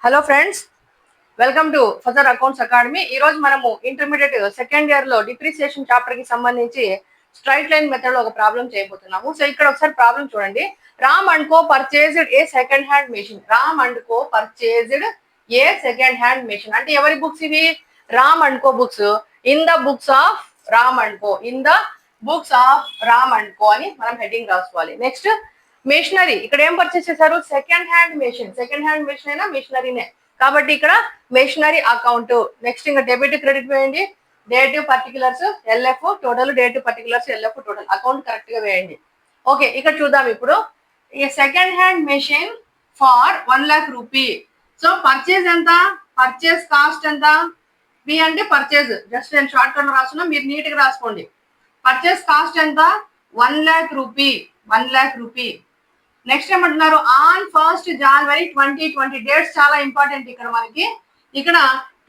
Hello friends, welcome to Fajr accounts academy. ఈ రోజు మనము ఇంటర్మీడియట్ సెకండ్ ఇయర్ లో డిప్రిసియేషన్ చాప్టర్ కి సంబంధించి స్ట్రైట్ లైన్ మెథడ్ లో ఒక ప్రాబ్లం చేయబోతున్నాము. సో ఇక్కడ ఒకసారి ప్రాబ్లం చూడండి. Ram and co purchased A second hand machine. Ram and co purchased A second hand machine అంటే ఎవరి బుక్స్ ఇవి? Ram and co books. In the books of Ram and co. In the books of Ram and co అని మనం heading రాసుకోవాలి. Next machinery. ఇక్కడ ఏం purchase చేశారు? Second hand machine. Second hand machine అయినా మెషినరీనే కాబట్టి ఇక్కడ మెషినరీ అకౌంట్. నెక్స్ట్ ఇంకా డెబిట్ క్రెడిట్ వేయండి. Date particulars LF total, date particulars LF total, account correct గా వేయండి. ఓకే, ఇక్కడ చూద్దాం ఇప్పుడు. ఈ second hand machine for 1 lakh rupee. So purchase ఎంత? పర్చేజ్ కాస్ట్ ఎంత? బి అంటే పర్చేజ్. జస్ట్ నేను షార్ట్ కట్ రాస్తున్నా, మీరు నీట్ గా రాసుకోండి. పర్చేజ్ కాస్ట్ ఎంత? 1 lakh rupee. 1 lakh rupee. Next ఏమంటున్నారు? On 1st January 2020. డేట్స్ చాలా ఇంపార్టెంట్ ఇక్కడ మనకి. ఇక్కడ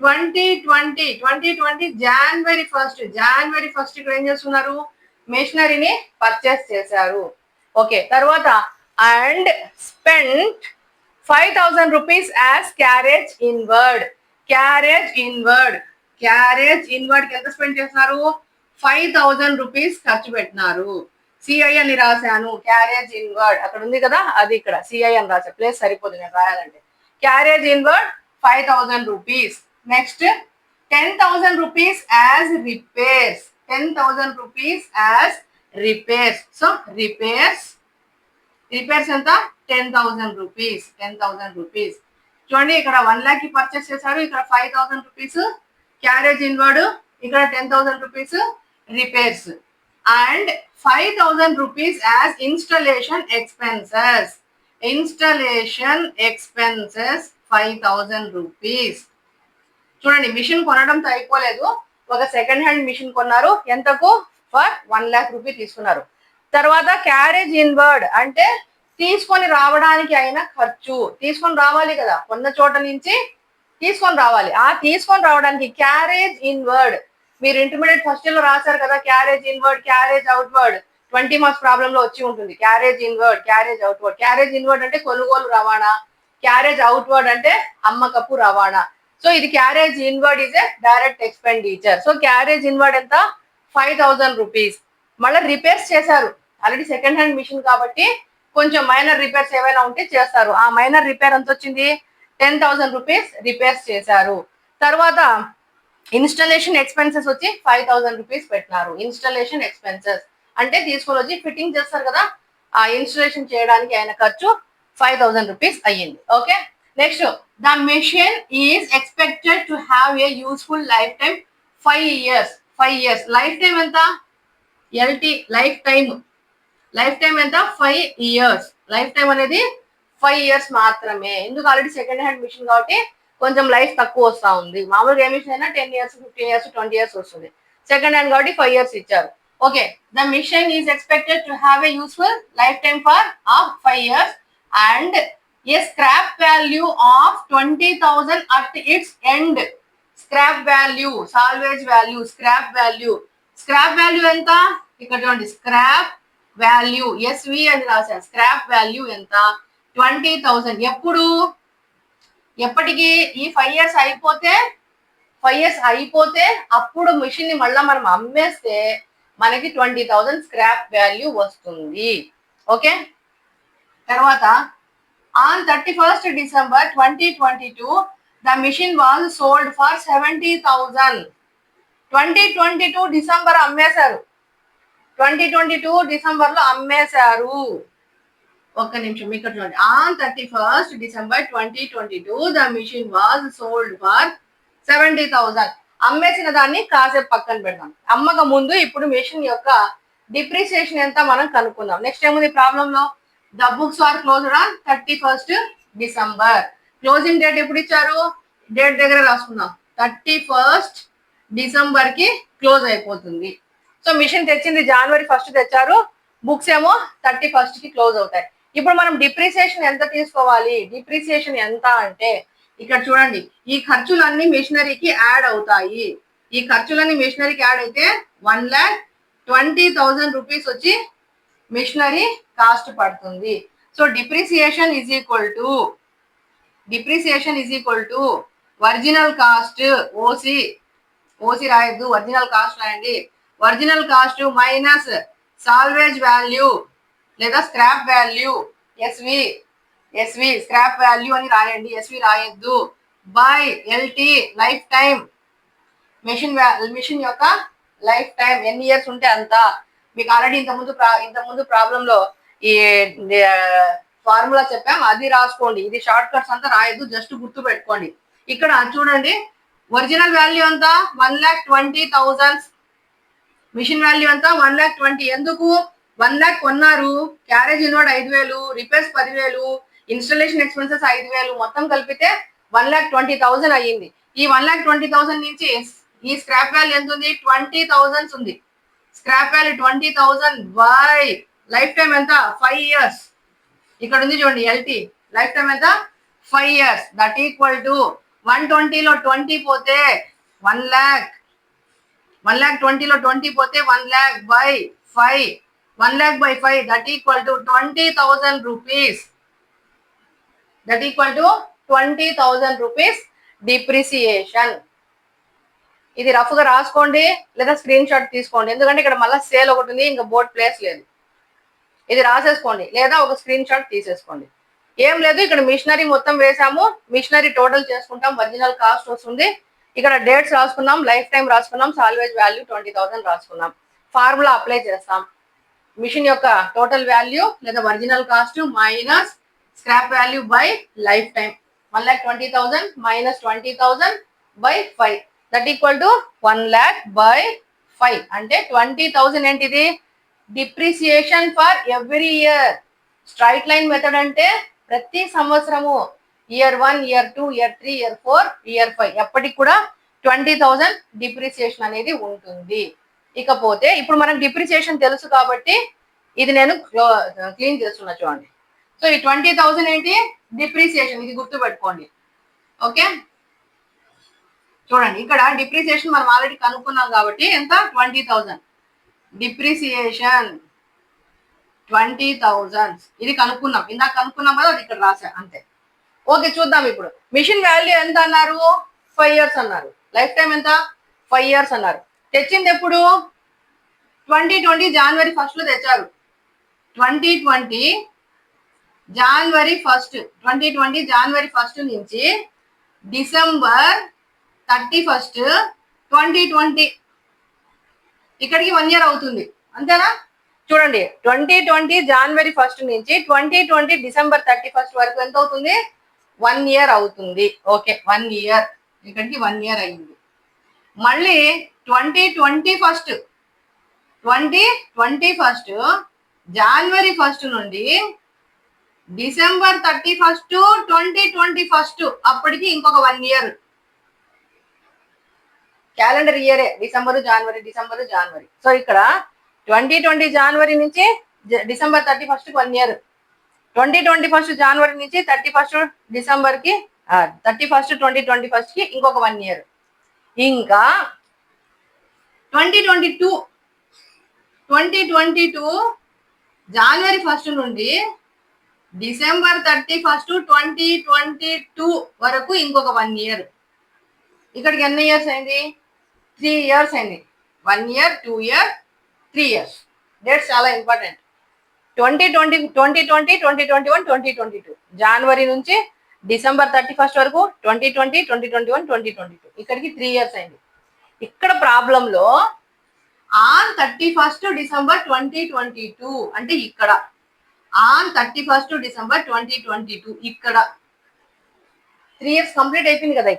2020 January 1st. January 1st ఇక్కడ ఏం చేస్తున్నారు? మెషినరీని పర్చేస్ చేశారు. ఓకే, తర్వాత and spend 5,000 rupees as carriage inward. Carriage inward. Carriage inward కి ఎంత స్పెండ్ చేస్తున్నారు? 5,000 రూపీస్ ఖర్చు పెట్టినారు. సిఐ అని రాశాను. క్యారేజ్ ఇన్వర్డ్ అక్కడ ఉంది కదా, అది ఇక్కడ సిఐ అని రాసా. ప్లేస్ సరిపోదు నేను రాయాలంటే. Carriage inward 5,000 rupees. Next 10,000 rupees as repairs. 10,000 rupees as repairs. So repairs ఎంత? 10,000 రూపీస్. 10,000 రూపీస్. చూడండి, ఇక్కడ 1 lakh కి పర్చేస్ చేశారు. ఇక్కడ 5,000 రూపీస్ క్యారేజ్ ఇన్వర్డ్, ఇక్కడ 10,000 rupees repairs. And 5,000 rupees as installation expenses. Installation expenses 5,000 rupees. చూడండి, మిషన్ కొనడంతో అయిపోలేదు. ఒక సెకండ్ హ్యాండ్ మిషన్ కొన్నారు. ఎంతకు? ఫర్ 1 lakh రూపీ తీసుకున్నారు. తర్వాత క్యారేజ్ ఇన్వర్డ్ అంటే తీసుకొని రావడానికి అయిన ఖర్చు. తీసుకొని రావాలి కదా, కొన్న చోట నుంచి తీసుకొని రావాలి. ఆ తీసుకొని రావడానికి క్యారేజ్ ఇన్వర్డ్. మీరు ఇంటర్మీడియట్ ఫస్ట్ ఇయర్ లో రాశారు కదా, carriage inward, carriage outward. 20 marks problem లో వచ్చి ఉంటుంది. Carriage inward, carriage outward. Carriage inward అంటే కొనుగోలు రవాణా. క్యారేజ్ అవుట్వర్డ్ అంటే అమ్మకపు రవాణా. సో ఇది carriage inward is a direct expenditure. So carriage inward ఎంత? 5,000 రూపీస్. మళ్ళీ రిపేర్స్ చేశారు. ఆల్రెడీ సెకండ్ హ్యాండ్ మిషన్ కాబట్టి కొంచెం మైనర్ రిపేర్స్ ఏవైనా ఉంటే చేస్తారు. ఆ మైనర్ రిపేర్ ఎంత వచ్చింది? 10,000 రూపీస్ రిపేర్స్ చేశారు. తర్వాత ఇన్స్టాలేషన్ ఎక్స్పెన్సెస్ వచ్చి 5,000 రూపీస్ పెట్టినారు. ఇన్స్టాలేషన్ ఎక్స్పెన్సెస్ అంటే తీసుకొని వచ్చి ఫిట్టింగ్ చేస్తారు కదా, ఆ ఇన్స్టాలేషన్ చేయడానికి అయిన ఖర్చు 5,000 రూపీస్ అయ్యింది. Okay, next the machine is expected to have a useful life time 5 years. 5 years. Life time ఎంత? LT life time. Life time ఎంత? 5 years. లైఫ్ టైం అనేది 5 years మాత్రమే. ఎందుకు? ఆల్రెడీ సెకండ్ హ్యాండ్ మిషన్ కాబట్టి కొంచెం లైఫ్ తక్కువ వస్తా ఉంది. మామూలుగా ఏ మిషన్ అయినా 10 years, 15 years, 20 years వస్తుంది. సెకండ్ హ్యాండ్ కాబట్టి 5 years ఇచ్చారు. Okay, the machine is expected to have a useful life time for 5 years and a scrap value of 20,000 at its end. Scrap value, salvage value, scrap value. Scrap value ఎంత? ఇక్కడ చూడండి, scrap value SV అని రాశాను. Scrap value ఎంత? 20,000. ఎప్పటికి? ఈ 5 years అయిపోతే అప్పుడు మిషన్ ని మళ్ళీ మనం అమ్మేస్తే మనకి 20,000 స్క్రాప్ వాల్యూ వస్తుంది. ఓకే, తర్వాత on 31st December 2022 the machine was sold for 70,000. 2022 December అమ్మేశారు. 2022 డిసెంబర్ లో అమ్మేశారు. ఒక్క నిమిషం, ఇక్కడ చూడండి. On 31st December 2022 the machine was sold for 70,000. అమ్మేసిన దాన్ని కాసేపు పక్కన పెడదాం. అమ్మక ముందు ఇప్పుడు మెషిన్ యొక్క డిప్రిసియేషన్ ఎంత మనం కనుక్కుందాం. నెక్స్ట్ ఏముంది ప్రాబ్లం లో? The books are closed on 31st December. Closing date ఎప్పుడు ఇచ్చారు? డేట్ దగ్గర రాసుకుందాం. 31st December కి క్లోజ్ అయిపోతుంది. సో మిషన్ తెచ్చింది January 1st తెచ్చారు. బుక్స్ ఏమో 31st కి క్లోజ్ అవుతాయి. ఇప్పుడు మనం డిప్రిసియేషన్ ఎంత తీసుకోవాలి? డిప్రిసియేషన్ ఎంత అంటే ఇక్కడ చూడండి, ఈ ఖర్చులన్నీ మెషినరీకి యాడ్ అవుతాయి. ఈ ఖర్చులన్నీ మెషినరీకి యాడ్ అయితే 1,20,000 రూపీస్ వచ్చి మెషినరీ కాస్ట్ పడుతుంది. So depreciation is equal to depreciation is equal to original cost OC రాయద్దు, ఒరిజినల్ కాస్ట్ రాయండి. Original cost minus salvage value లేదా scrap value SV scrap value అని రాయండి, ఎస్వి రాయొద్దు. By LT life time, machine యొక్క life time ఎన్ని years ఉంటే అంత. మీకు ఆల్రెడీ ఇంతకుముందు ప్రాబ్లంలో ఈ ఫార్ములా చెప్పాం, అది రాసుకోండి. ఇది షార్ట్ కట్స్ అంతా రాయొద్దు, జస్ట్ గుర్తు పెట్టుకోండి. ఇక్కడ చూడండి, ఒరిజినల్ వాల్యూ అంతా 1,20,000, మిషన్ వాల్యూ అంతా 1,20,000. ఎందుకు 1,00,000 కొన్నారు, carriage inward 5,000, repairs 10,000, installation expenses 5,000, మొత్తం కలిపితే 1,20,000 అయ్యింది. ఈ 1,20,000 నుంచి ఈ స్క్రాప్ వాల్యూ ఎంత ఉంది, 20,000 ఉంది. Scrap value 20,000 by life time ఎంత, 5 years. ఇక్కడ ఉంది చూడండి, ఎల్టీ లైఫ్ టైం ఎంత, 5 years. దట్ ఈక్వల్ టు 120లో 20 పోతే 1,00,000, 1,20లో 20 పోతే 1,00,000 by 5, 1,00,000 by 5 that equal to 20,000 rupees. That equal to 20,000 rupees depreciation. ఇది రఫ్ గా రాసుకోండి లేదా స్క్రీన్ షాట్ తీసుకోండి, ఎందుకంటే ఇక్కడ మళ్ళీ సేల్ ఒకటి ఉంది, ఇంకా బోర్డ్ ప్లేస్ లేదు. ఇది రాసేసుకోండి లేదా ఒక స్క్రీన్ షాట్ తీసేసుకోండి. ఏం లేదు, ఇక్కడ మిషనరీ మొత్తం వేసాము, మిషనరీ టోటల్ చేసుకుంటాం, ఒరిజినల్ కాస్ట్ వస్తుంది. ఇక్కడ డేట్స్ రాసుకున్నాం, లైఫ్ టైం రాసుకున్నాం, సాల్వేజ్ వాల్యూ 20,000 రాసుకున్నాం. ఫార్ములా అప్లై చేస్తాం. మిషన్ యొక్క టోటల్ వాల్యూ లేదా original cost minus scrap value by life time. 1,20,000 minus 20,000 by 5 that equal to 1,00,000 by 5 అంటే 20,000 ఏంటిది, depreciation for every year. Straight line method అంటే ప్రతి సంవత్సరము, year 1, year 2, year 3, year 4, year 5 ఎప్పటికి కూడా 20,000 డిప్రిసియేషన్ అనేది ఉంటుంది. ఇకపోతే ఇప్పుడు మనకు డిప్రిసియేషన్ తెలుసు కాబట్టి ఇది నేను క్లీన్ చేస్తున్నా చూడండి. సో ఈ 20,000 ఏంటి, డిప్రిసియేషన్, ఇది గుర్తు పెట్టుకోండి. ఓకే, చూడండి ఇక్కడ డిప్రిసియేషన్ మనం ఆల్రెడీ కనుక్కున్నాం కాబట్టి ఎంత, 20,000 డిప్రిసియేషన్ 20,000 ఇది కనుక్కున్నాం, ఇందాక కనుక్కున్నాం కదా, అది ఇక్కడ రాసా అంతే. ఓకే, చూద్దాం ఇప్పుడు. మిషన్ వాల్యూ ఎంత అన్నారు, 5 years అన్నారు. లైఫ్ టైం ఎంత, 5 years అన్నారు. తెచ్చింది ఎప్పుడు, 2020 January 1st లో తెచ్చారు. 2020 January 1st, 2020 January 1st నుంచి December 31st 2020 ఇక్కడికి 1 year అవుతుంది, అంతేనా. చూడండి, 2020 January 1st నుంచి 2020 December 31st వరకు ఎంత అవుతుంది, 1 year అవుతుంది. ఓకే, 1 year, ఇక్కడికి 1 year అయింది. మళ్ళీ 2021 January 1st నుండి December 31st 2021 అప్పటికి ఇంకొక 1 year. క్యాలెండర్ ఇయరే, డిసెంబర్ జనవరి. సో ఇక్కడ 2020 January నుంచి December 31st 1 year, 2021 January నుంచి 31st December కి 31st 2021 కి ఇంకొక 1 year. ఇంకా 2022 January 1st నుండి December 31st 2022 వరకు ఇంకొక 1 year. ఇక్కడికి ఎన్ని ఇయర్స్ అయింది, 3 years అయింది. 1 year, 2 years, 3 years. డేట్స్ చాలా ఇంపార్టెంట్. 2020, 2021, 2022 జనవరి నుంచి December 31st వరకు 2020, 2021, 2022 ఇక్కడికి 3 years అయింది. ఇక్కడ ప్రాబ్లంలో ఆన్ 31st December 2022 అంటే ఇక్కడ ఆన్ 31st December 2022 ఇక్కడ 3 years కంప్లీట్ అయిపోయింది కదా.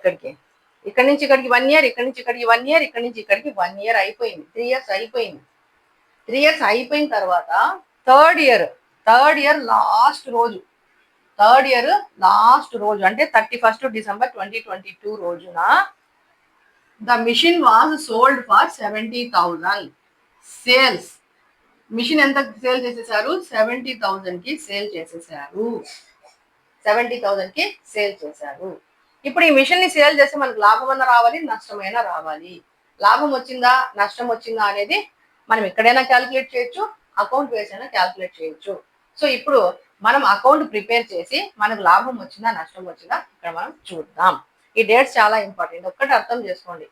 ఇక్కడ నుంచి ఇక్కడికి 1 year, ఇక్కడ నుంచి ఇక్కడికి 1 year, ఇక్కడ నుంచి ఇక్కడికి 1 year అయిపోయింది. 3 years అయిపోయింది. 3 years అయిపోయిన తర్వాత థర్డ్ ఇయర్ లాస్ట్ రోజు అంటే 31st December 2022 రోజున the machine was sold for 70,000 sales. Machine ఎంత సేల్ చేసేసారు, 70,000 కి సేల్ చేసేసారు. 70,000 కి సేల్ చేశారు. ఇప్పుడు ఈ మిషన్ ని సేల్ చేస్తే మనకు లాభమన్నా రావాలి, నష్టమైనా రావాలి. లాభం వచ్చిందా, నష్టం వచ్చిందా అనేది మనం ఎక్కడైనా క్యాల్కులేట్ చేయొచ్చు, అకౌంట్ వేస్ అయినా క్యాల్కులేట్ చేయొచ్చు. సో ఇప్పుడు మనం అకౌంట్ ప్రిపేర్ చేసి మనకు లాభం వచ్చిందా నష్టం వచ్చిందా ఇక్కడ మనం చూద్దాం. ఈ డేట్స్ చాలా ఇంపార్టెంట్, ఒక్కటి అర్థం చేసుకోండి.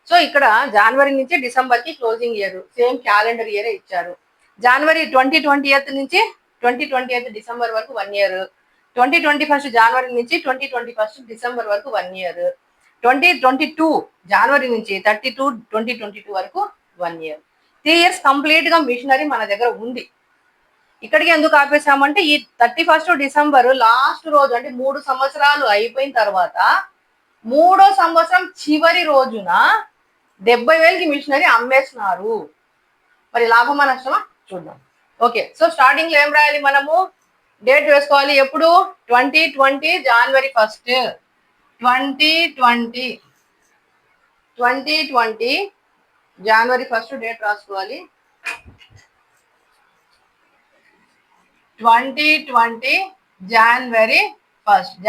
సో ఇక్కడ జనవరి నుంచి డిసెంబర్ కి క్లోజింగ్ ఇయర్, సేమ్ క్యాలెండర్ ఇయరే ఇచ్చారు. జనవరి 2020 నుంచి 2020 డిసెంబర్ వరకు 1 ఇయర్, 2021 జనవరి నుంచి 2021 డిసెంబర్ వరకు 1 ఇయర్, 2022 జనవరి నుంచి 2022 వరకు 1 ఇయర్. 3 ఇయర్స్ కంప్లీట్ గా మిషనరీ మన దగ్గర ఉంది. ఇక్కడికి ఎందుకు ఆపేసామంటే ఈ 31 డిసెంబర్ లాస్ట్ రోజు, అంటే 3 సంవత్సరాలు అయిపోయిన తర్వాత 3వ సంవత్సరం చివరి రోజున 70,000కి మిషనరీ అమ్మేస్తున్నారు. మరి లాభమా నష్టమా చూద్దాం. ఓకే, సో స్టార్టింగ్ లో ఏం రాయాలి, మనము డేట్ వేసుకోవాలి. ఎప్పుడు 2020 జనవరి 1, 2020 జనవరి 1 డేట్ రాసుకోవాలి. 2020 జనవరి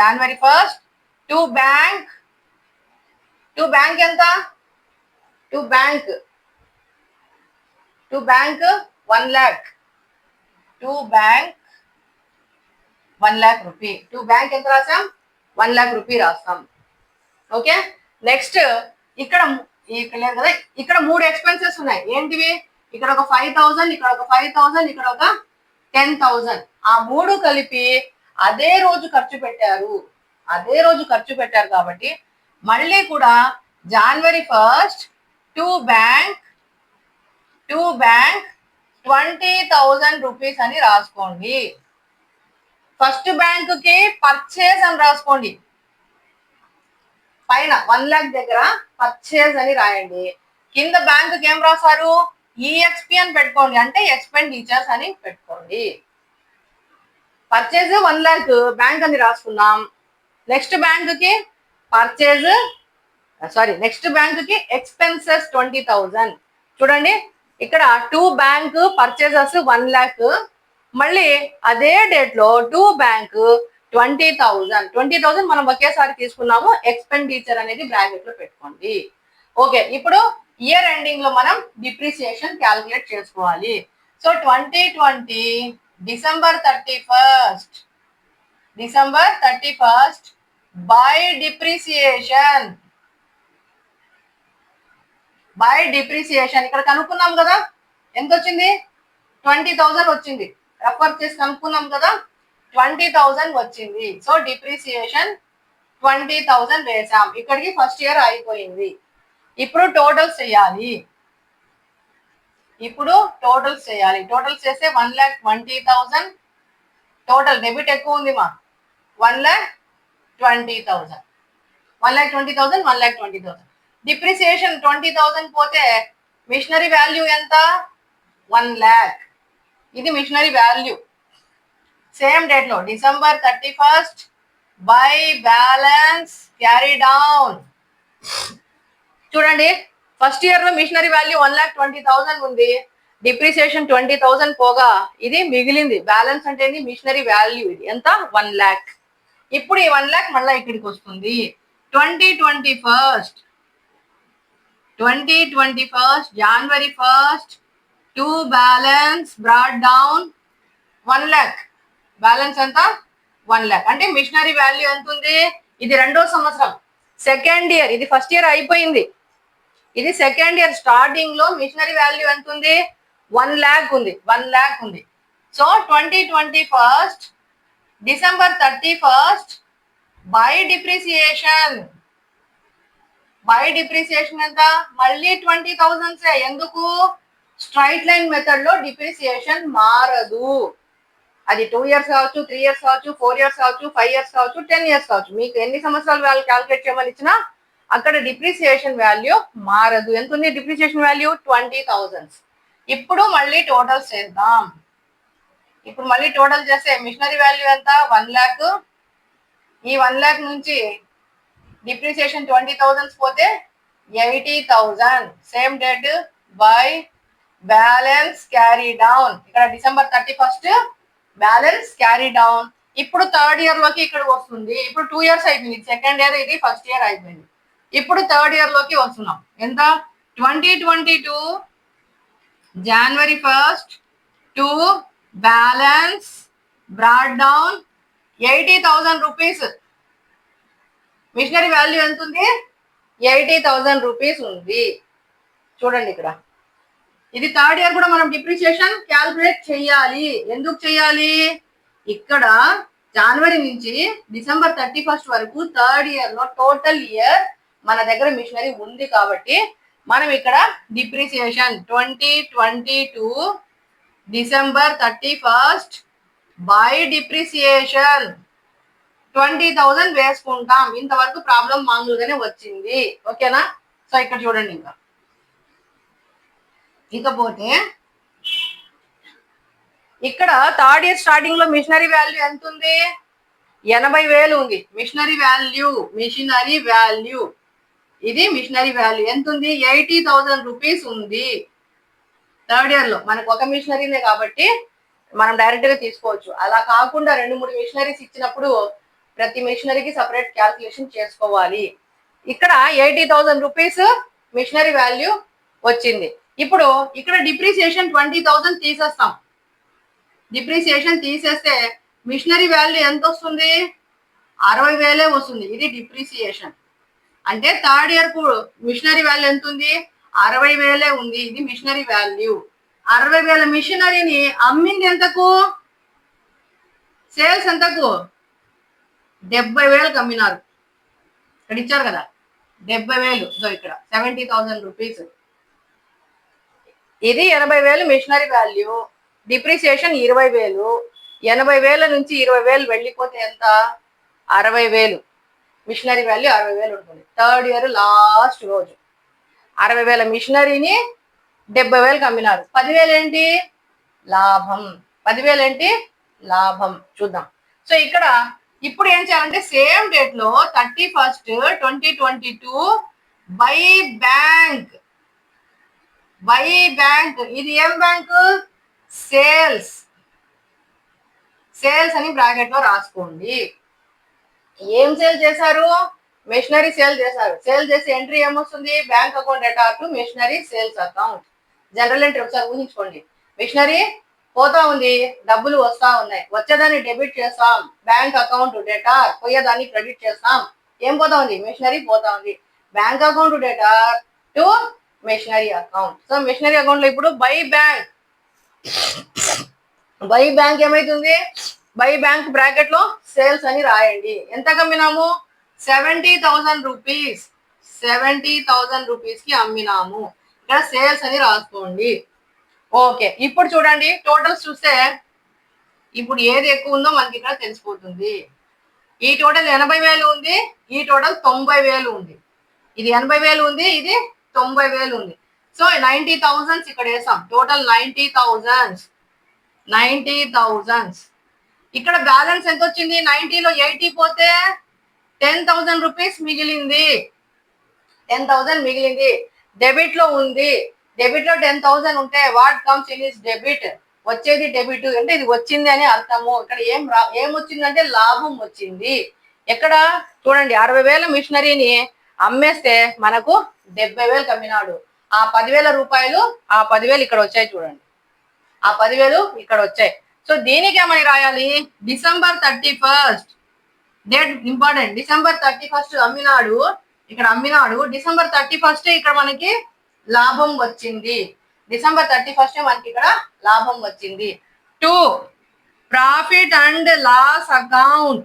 1 టు బ్యాంక్ ఎంత, to bank 1 lakh, to bank 1 lakh rupee. To bank ఎంత రాసాం, 1 lakh రూపీ రాస్తాం. ఓకే, నెక్స్ట్ ఇక్కడ లేదు కదా, ఇక్కడ 3 ఎక్స్పెన్సెస్ ఉన్నాయి. ఏంటివి, ఇక్కడ ఒక 5,000, ఇక్కడ ఒక 5,000, ఇక్కడ ఒక 10,000. ఆ 3 కలిపి అదే రోజు ఖర్చు పెట్టారు కాబట్టి మళ్ళీ కూడా జనవరి 1 టు బ్యాంక్ 20,000 రూపీస్ అని రాసుకోండి. ఫస్ట్ బ్యాంక్ కి పర్చేజ్ అని రాసుకోండి. పైన 1 lakh దగ్గర పర్చేజ్ అని రాయండి. కింద బ్యాంక్ కి ఏం రాశారు, ఈఎక్స్పి అని పెట్టుకోండి, అంటే ఎక్స్పెండిచర్స్ అని పెట్టుకోండి. పర్చేజ్ 1 lakh బ్యాంక్ అని రాసుకున్నాం. నెక్స్ట్ బ్యాంక్ కి ఎక్స్పెన్సెస్ 20,000. చూడండి ఇక్కడ 2 బ్యాంక్ పర్చేజెస్ 1 lakh, మళ్ళీ అదే డేట్ లో 2 బ్యాంక్ 20,000 మనం ఒకేసారి తీసుకున్నాము. ఎక్స్పెండిచర్ అనేది బ్రాకెట్ లో పెట్టుకోండి. ఓకే, ఇప్పుడు ఇయర్ ఎండింగ్ లో మనం డిప్రిసియేషన్ క్యాలిక్యులేట్ చేసుకోవాలి. సో 2020 డిసెంబర్ 31 బై డిప్రిసియేషన్ ఇక్కడ కనుక్కున్నాం కదా, ఎంత వచ్చింది, 20,000 వచ్చింది. రెఫర్ చేసి కనుక్కున్నాం కదా, 20,000 వచ్చింది. సో డిప్రిసియేషన్ 20,000 వేసాం. ఇక్కడికి ఫస్ట్ ఇయర్ అయిపోయింది. ఇప్పుడు టోటల్స్ చేయాలి. టోటల్స్ చేస్తే 1,20,000. టోటల్ డెబిట్ ఎక్కువ ఉంది మా, 1,20,000. 1,20,000. డిప్రిసియేషన్ 20,000 పోతే మిషనరీ వాల్యూ ఎంత, 1 lakh. ఇది మిషనరీ వాల్యూ. సేమ్ డేట్ లో December 31 by balance carry down. చూడండి ఫస్ట్ ఇయర్ లో మిషనరీ వాల్యూ 1,20,000 ఉంది. డిప్రిసియేషన్ 20,000 పోగా ఇది మిగిలింది. బ్యాలెన్స్ అంటే మిషనరీ వాల్యూ, ఇది ఎంత, 1 lakh. ఇప్పుడు ఈ 1 lakh మళ్ళీ ఇక్కడికి వస్తుంది. 2021 జనవరి 1 to balance brought down 1 lakh. Balance ఎంత, 1 lakh. అంటే మిషనరీ వాల్యూ ఎంత ఉంది, ఇది 2వ సంవత్సరం, సెకండ్ ఇయర్. ఇది ఫస్ట్ ఇయర్ అయిపోయింది, ఇది సెకండ్ ఇయర్. స్టార్టింగ్ లో మిషనరీ వాల్యూ ఎంత ఉంది, 1 lakh ఉంది. సో 2021 డిసెంబర్ 31 బై డిప్రిసియేషన్ ఎంత, మళ్ళీ 20,000. ఎందుకు, స్ట్రైట్ లైన్ మెథడ్ లో డిప్రిసియేషన్ మారదు. అది 2 years కావచ్చు, 3 years కావచ్చు, 4 years కావచ్చు, 5 years కావచ్చు, 10 years కావచ్చు. మీకు ఎన్ని సంవత్సరాలు వాళ్ళు క్యాల్కులేట్ చేయమని ఇచ్చినా అక్కడ డిప్రిసియేషన్ వాల్యూ మారదు. ఎంత ఉంది డిప్రిసియేషన్ వాల్యూ, 20,000. ఇప్పుడు మళ్ళీ టోటల్ చేద్దాం. చేస్తే మిషనరీ వాల్యూ ఎంత, 1 lakh. ఈ 1 lakh నుంచి డిప్రిసియేషన్ 20,000 పోతే 80,000. Same date by balance carry down. ఇక్కడ డిసెంబర్ 31 బ్యాలెన్స్ క్యారీ డౌన్. ఇప్పుడు థర్డ్ ఇయర్ లోకి ఇక్కడ వస్తుంది. ఇప్పుడు 2 years అయిపోయింది. సెకండ్ ఇయర్, ఇది ఫస్ట్ ఇయర్ అయిపోయింది. ఇప్పుడు థర్డ్ ఇయర్ లోకి వస్తున్నాం. ఎంత, 2022 జనవరి 1 to balance brought down 80,000 rupees. Machinery value ఎంత ఉంది? 80,000 రూపీస్ ఉంది. చూడండి ఇక్కడ ఇది థర్డ్ ఇయర్ కూడా మనం డిప్రిసియేషన్ క్యాల్కులేట్ చేయాలి. ఎందుకు చేయాలి? ఇక్కడ జనవరి నుంచి డిసెంబర్ 31 వరకు థర్డ్ ఇయర్ లో టోటల్ ఇయర్ మన దగ్గర మిషనరీ ఉంది కాబట్టి మనం ఇక్కడ డిప్రిసియేషన్ 2022 డిసెంబర్ 31 బై డిప్రిసియేషన్ 20,000 వేసుకుంటాం. ఇంతవరకు ప్రాబ్లం మామూలుగానే వచ్చింది. ఓకేనా? సో ఇక్కడ చూడండి ఇంకా ఇకపోతే ఇక్కడ థర్డ్ ఇయర్ స్టార్టింగ్ లో మిషనరీ వాల్యూ ఎంత ఉంది? 80,000 ఉంది. మిషనరీ వాల్యూ ఇది మిషనరీ వాల్యూ ఎంత ఉంది? 80,000 రూపీస్ ఉంది. థర్డ్ ఇయర్ లో మనకు ఒక మిషనరీనే కాబట్టి మనం డైరెక్ట్ గా తీసుకోవచ్చు. అలా కాకుండా 2-3 మిషనరీస్ ఇచ్చినప్పుడు ప్రతి మిషనరీకి సపరేట్ క్యాల్కులేషన్ చేసుకోవాలి. ఇక్కడ 80,000 రూపీస్ మిషనరీ వాల్యూ వచ్చింది. ఇప్పుడు ఇక్కడ డిప్రిసియేషన్ 20,000 తీసేస్తాం. డిప్రిసియేషన్ తీసేస్తే మిషనరీ వాల్యూ ఎంత వస్తుంది? 60,000 వస్తుంది. ఇది డిప్రిసియేషన్ అంటే థర్డ్ ఇయర్ కు మిషనరీ వాల్యూ ఎంత ఉంది? 60,000 ఉంది. ఇది మిషనరీ వాల్యూ. 60,000 మిషనరీని అమ్మింది ఎంతకు? సేల్స్ ఎంతకు? 70,000 అమ్మినారు. ఇక్కడ ఇచ్చారు కదా 70,000. ఇక్కడ 70,000 రూపీస్. ఇది 80,000 మిషనరీ వాల్యూ. డిప్రిసియేషన్ 20,000. 80,000 నుంచి 20,000 వెళ్ళిపోతే ఎంత? 60,000. మిషనరీ వాల్యూ 60,000 ఉంటుంది. థర్డ్ ఇయర్ లాస్ట్ రోజు 60,000 మిషనరీని 70,000 అమ్మినారు. 10,000 ఏంటి? లాభం. 10,000 ఏంటి? లాభం. చూద్దాం. సో ఇక్కడ ఇప్పుడు ఏం చేయాలంటే సేమ్ డేట్ లో 31 2022 బై బ్యాంక్ ఇది ఏం బ్యాంక్? సేల్స్ అని బ్రాకెట్ లో రాసుకోండి. ఏం సేల్ చేశారు? మిషనరీ సేల్ చేశారు. సేల్ చేసి ఎంట్రీ ఏమొస్తుంది? Bank account debtor to machinery sales account. General entry ఒకసారి ఊహించుకోండి. మిషనరీ పోతా ఉంది, డబ్బులు వస్తా ఉన్నాయి. వచ్చేదాన్ని డెబిట్ చేస్తాం, బ్యాంక్ అకౌంట్ డేటా. పోయేదాన్ని క్రెడిట్ చేస్తాం. ఏం పోతా ఉంది? మిషనరీ పోతా ఉంది. Bank account debtor to machinery account. So machinery account లో ఇప్పుడు బై బ్యాంక్ ఏమైతుంది? బై బ్యాంక్ బ్రాకెట్ లో సేల్స్ అని రాయండి. ఎంత అమ్మినాము? 70,000 రూపీస్. 70,000 రూపీస్ కి అమ్మినాము. ఇక్కడ సేల్స్ అని రాసుకోండి. ఓకే, ఇప్పుడు చూడండి టోటల్స్ చూస్తే ఇప్పుడు ఏది ఎక్కువ ఉందో మనకి ఇక్కడ తెలిసిపోతుంది. ఈ టోటల్ 80,000 ఉంది, ఈ టోటల్ 90,000 ఉంది. ఇది 80,000 ఉంది, ఇది 90,000 ఉంది. సో 90,000 ఇక్కడ వేసాం. టోటల్ 90,000. ఇక్కడ బ్యాలెన్స్ ఎంత వచ్చింది? 90లో 80 పోతే 10,000 రూపీస్ మిగిలింది. 10,000 మిగిలింది. డెబిట్ లో ఉంది. డెబిట్ లో 10,000 ఉంటే what comes in is debit? వచ్చేది డెబిట్ అంటే ఇది వచ్చింది అని అర్థము. ఇక్కడ ఏం వచ్చిందంటే లాభం వచ్చింది. ఎక్కడ చూడండి 60,000 మిషనరీని అమ్మేస్తే మనకు 70,000 అమ్మినాడు. ఆ 10,000 రూపాయలు, ఆ 10,000 ఇక్కడ వచ్చాయి. చూడండి ఆ 10,000 ఇక్కడ వచ్చాయి. సో దీనికి ఏమని రాయాలి? December 31 date important. డిసెంబర్ 31 అమ్మినాడు, ఇక్కడ అమ్మినాడు. డిసెంబర్ 31 ఇక్కడ మనకి లాభం వచ్చింది. డిసెంబర్ 31 మనకి ఇక్కడ లాభం వచ్చింది. 2 ప్రాఫిట్ అండ్ లాస్ అకౌంట్.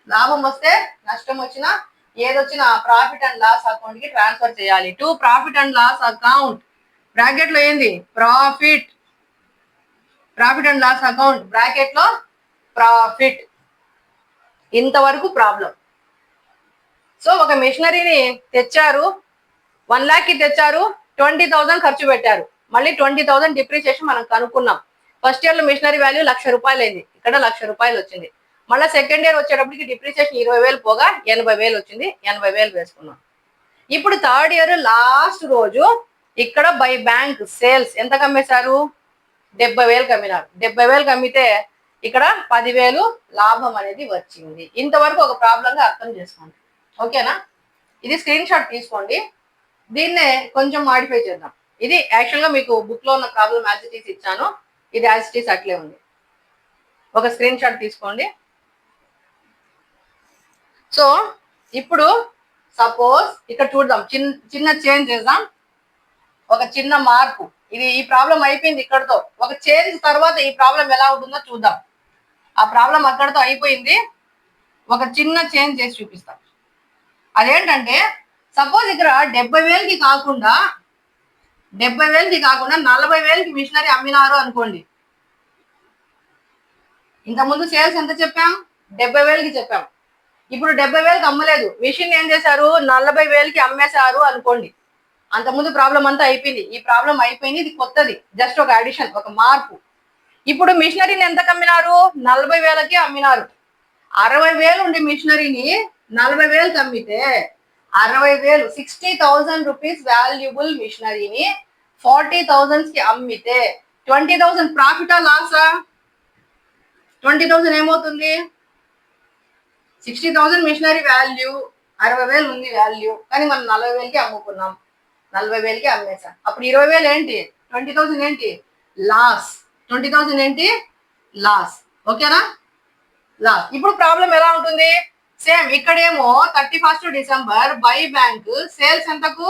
లాభం వస్తే నష్టం వచ్చినా ఏదొచ్చినా ప్రాఫిట్ అండ్ లాస్ అకౌంట్ కి ట్రాన్స్ఫర్ చేయాలి. 2 profit and loss account bracket లో ఏంది? Profit and loss account bracket లో ప్రాఫిట్. ఇంతవరకు ప్రాబ్లం. సో ఒక మిషనరీని తెచ్చారు, 1 lakh కి తెచ్చారు, 20,000 ఖర్చు పెట్టారు. మళ్ళీ 20,000 డిప్రిసియేషన్ మనం కనుక్కున్నాం. ఫస్ట్ ఇయర్ లో మిషనరీ వాల్యూ 1,00,000 రూపాయలు అయింది. ఇక్కడ 1,00,000 రూపాయలు వచ్చింది. మళ్ళీ సెకండ్ ఇయర్ వచ్చేటప్పటికి డిప్రిసియేషన్ 20,000 పోగా 80,000 వచ్చింది. 80,000 వేసుకున్నాం. ఇప్పుడు థర్డ్ ఇయర్ లాస్ట్ రోజు ఇక్కడ బై బ్యాంక్ సేల్స్ ఎంత కమ్మేశారు? 70,000 అమ్మినారు. 70,000 అమ్మితే ఇక్కడ 10,000 లాభం అనేది వచ్చింది. ఇంతవరకు ఒక ప్రాబ్లం గా అర్థం చేసుకోండి. ఓకేనా? ఇది స్క్రీన్ షాట్ తీసుకోండి. దీన్నే కొంచెం మాడిఫై చేద్దాం. ఇది యాక్చువల్ గా మీకు బుక్ లో ఉన్న ప్రాబ్లం యాజ్ ఇట్ ఈస్ ఇచ్చాను. ఇది యాజ్ ఇట్ ఈస్ అట్లే ఉంది. ఒక స్క్రీన్ షాట్ తీసుకోండి. సో ఇప్పుడు సపోజ్ ఇక్కడ చూద్దాం, చిన్న చేంజ్ చేద్దాం, ఒక చిన్న మార్పు. ఈ ప్రాబ్లం అయిపోయింది ఇక్కడతో. ఒక చేంజ్ తర్వాత ఈ ప్రాబ్లం ఎలా ఉంటుందో చూద్దాం. ఆ ప్రాబ్లం అక్కడతో అయిపోయింది. ఒక చిన్న చేంజ్ చేసి చూపిస్తాం. అదేంటంటే సపోజ్ ఇక్కడ 70,000కి కాకుండా 40,000కి మిషనరీ అమ్మినారు అనుకోండి. ఇంతకుముందు సేల్స్ ఎంత చెప్పాం? 70,000కి చెప్పాం. ఇప్పుడు 70,000కి అమ్మలేదు, మిషన్ ఏం చేశారు? 40,000కి అమ్మేశారు అనుకోండి. అంతకుముందు ప్రాబ్లం అంతా అయిపోయింది. ఈ ప్రాబ్లం అయిపోయింది, ఇది కొత్తది, జస్ట్ ఒక అడిషన్, ఒక మార్పు. ఇప్పుడు మిషనరీని ఎంత అమ్మినారు? 40,000కి అమ్మినారు. 60,000 ఉండే మిషనరీని 40,000కి అమ్మితే 60,000, 60,000 రూపీస్ వాల్యుబుల్ మిషనరీని 40,000కి అమ్మితే 20,000 ప్రాఫిటా లాసా? 20,000 ఏమవుతుంది? 60,000 మిషనరీ వాల్యూ, 60,000 ఉంది వాల్యూ, కానీ మనం 40,000కి అమ్ముకున్నాం, 40,000కి అమ్మేసాం. అప్పుడు 20,000 ఏంటి? 20,000 ఏంటి? లాస్. 20,000 ఏంటి? లాస్. ఓకేనా? లాస్. ఇప్పుడు ప్రాబ్లం ఎలా ఉంటుంది? సేమ్ ఇక్కడేమో 31st December by bank sales ఎంతకు?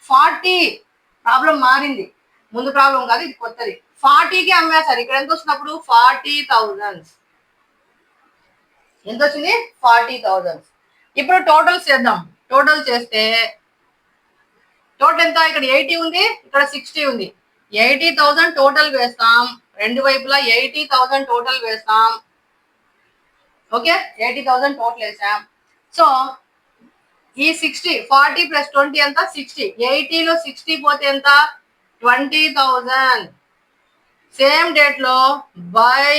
40. ప్రాబ్లం మారింది, ముందు ప్రాబ్లం కాదు, ఇది కొత్తది. 40కి అమ్మేశారు. ఇక్కడ ఎంత వచ్చినప్పుడు? 40,000. ఎంత వచ్చింది? 40,000. ఇప్పుడు టోటల్స్ చేద్దాం. టోటల్ చేస్తే టోటల్ ఎంత? ఇక్కడ 80 ఉంది, ఇక్కడ 60 ఉంది. 80,000 టోటల్ వేస్తాం, రెండు వైపులా 80,000 టోటల్ వేస్తాం. ఓకే, 80,000 టోటల్ వేసాం. సో ఈ 60, 40 ప్లస్ 20 ఎంత? 60. 80లో 60 పోతే ఎంత? 20,000. సేమ్ డేట్ లో by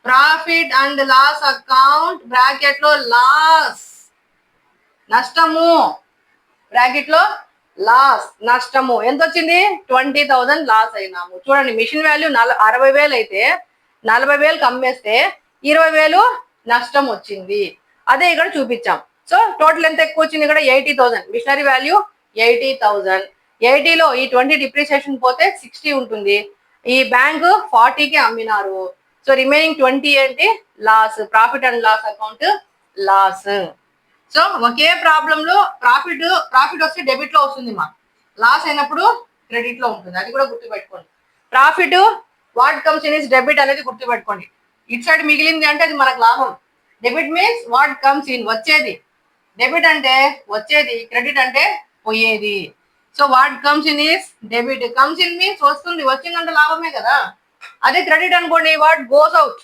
profit and loss account bracket లో లాస్, నష్టము, బ్రాకెట్ లో లాస్, నష్టము. ఎంత వచ్చింది? 20,000 లాస్ అయినాము. చూడండి, మిషన్ వాల్యూ 60,000 అయితే 40,000కి అమ్మేస్తే 20,000 నష్టం వచ్చింది. అదే ఇక్కడ చూపించాం. సో టోటల్ ఎంత ఎక్కువ వచ్చింది? ఇక్కడ 80,000. Machinery value 80,000. 80లో ఈ 20 డిప్రిసియేషన్ పోతే 60 ఉంటుంది. ఈ బ్యాంకు 40కి అమ్మినారు. సో రిమైనింగ్ 20 ఏంటి? Loss. Profit and loss account loss. So ఒకే ప్రాబ్లం లో ప్రాఫిట్ వస్తే డెబిట్ లో వస్తుంది, మా లాస్ అయినప్పుడు క్రెడిట్ లో ఉంటుంది. అది కూడా గుర్తుపెట్టుకోండి. Profit what comes in is debit అనేది గుర్తుపెట్టుకోండి. ఇటు సైడ్ మిగిలింది అంటే అది మనకు లాభం. Debit means what comes in, వచ్చేది. డెబిట్ అంటే వచ్చేది, క్రెడిట్ అంటే పోయేది. So what comes in is debit. Comes in means వస్తుంది, వచ్చిందంటే లాభమే కదా. అదే క్రెడిట్ అనుకోండి, what goes out.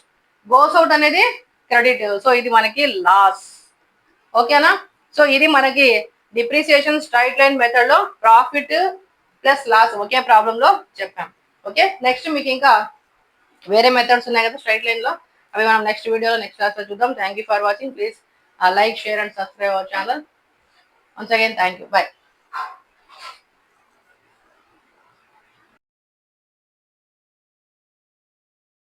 Goes out అనేది క్రెడిట్. సో ఇది మనకి లాస్. ఓకేనా? సో ఇది మనకి డిప్రిసియేషన్ స్ట్రైట్ లైన్ మెథడ్ లో ప్రాఫిట్ ప్లస్ లాస్ ఒకే ప్రాబ్లం లో చెప్పాం. ఓకే, నెక్స్ట్ మీకు ఇంకా వేరే మెథడ్స్ ఉన్నాయి కదా స్ట్రైట్ లైన్ లో, అవి మనం నెక్స్ట్ వీడియోలో నెక్స్ట్ క్లాస్ లో చూద్దాం. Thank you for watching. Please like, share and subscribe our channel. Once again thank you. By.